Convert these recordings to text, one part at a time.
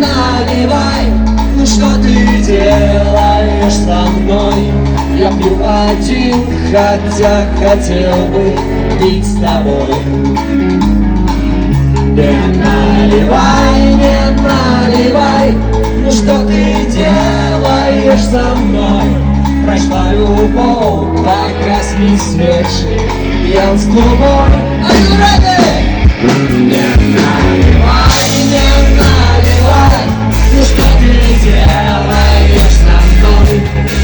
наливай. Ну что ты делаешь со мной? Я пью один, хотя хотел бы пить с тобой. Не наливай, не наливай. Ну что ты делаешь со мной? Прошла любовь, погасли свечи, пьян с тобой. Are you ready? Не наливай, не наливай. Ну что ты делаешь со мной?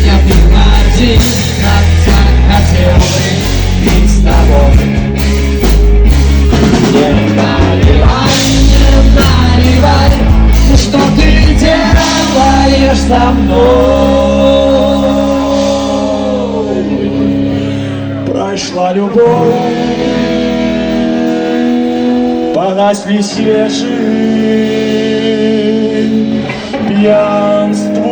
Я пью один, хотя хотел бы пить с тобой. Не наливай, не наливай. Ну что ты делаешь со мной? Прошла любовь, погасли свежи, пьянству.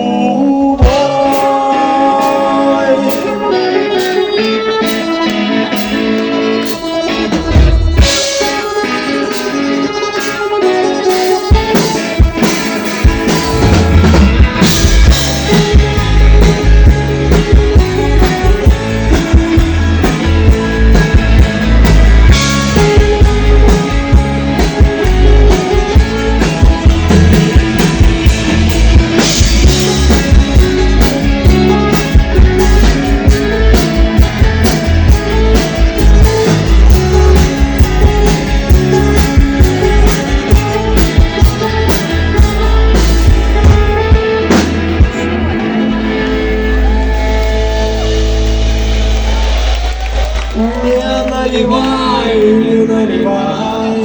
Не наливай, не наливай.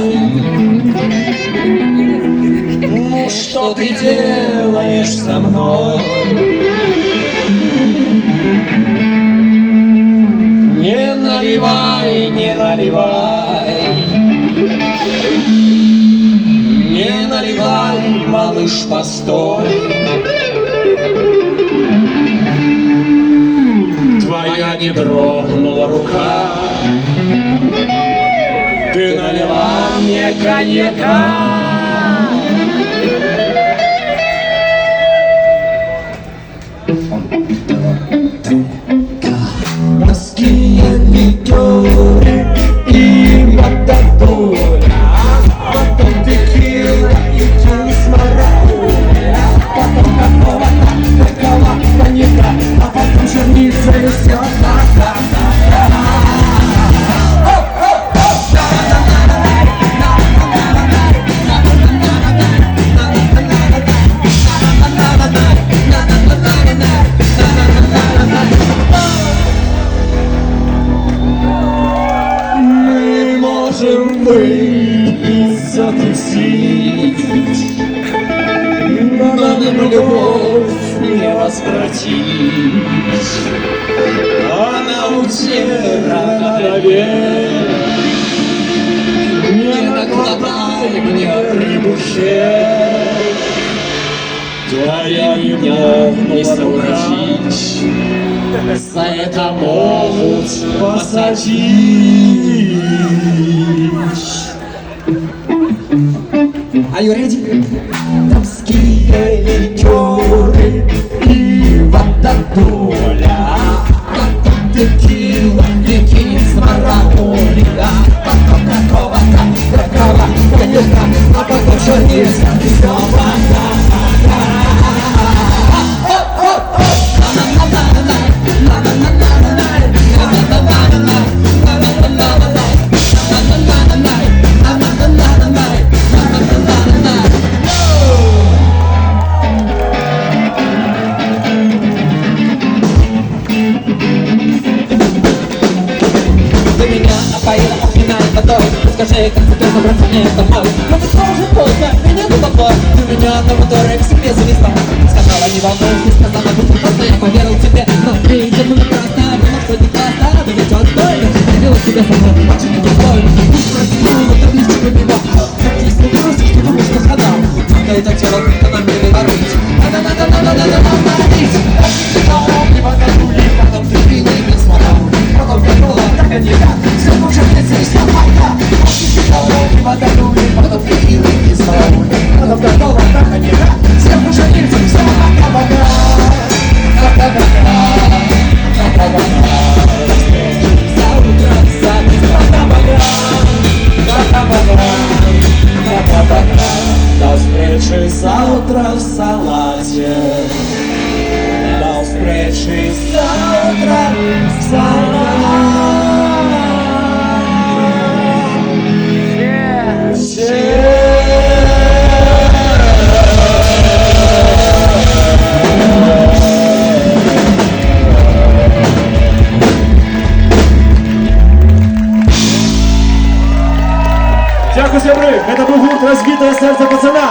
Ну что ты делаешь со мной? Не наливай, не наливай. Не наливай, малыш, постой. Твоя не дрогнула рука, ты налила мне коньяка. Морские ликеры и матадора, потом текила и джинс марауля, потом какого-то такого коньяка, а потом черница и все так. Мы можем быть затусить, но нам любовь не возвратить. Она утера навек. Не накладай мне рыбухе, твоя меня не совратить. За это могут посадить. Are you ready? Дамские ликеры и вододоля, потом текила, веки с марауля, потом какого-то такого коньяка, а потом черница и все вода. Ты меня опоила опьяной водой. Скажи, как теперь забраться мне домой? Но ты тоже поздно, меня не тобой. Ты меня на моторе к себе завезла. Сказала, не волнуйся, сказала, будь просто. Я поверил тебе, но ты идешь напрасно. Было все не классно, но ведь отстойно. Поверила тебе со мной, очень недостойно. Пусть простила, табличку пива. Как если бросишь, ты думаешь, что сгадал. Надо это дело как-то нам переворотить. Надо ловить. Не покажули, потом ты пила и без слова. Потом вернула, так и никак. Все может быть, и все майка. Не покажули, потом ты пила и без слова. Потом вернула, так и никак. Дякую, Сябри. Це був гурт «Розбите серце пацана».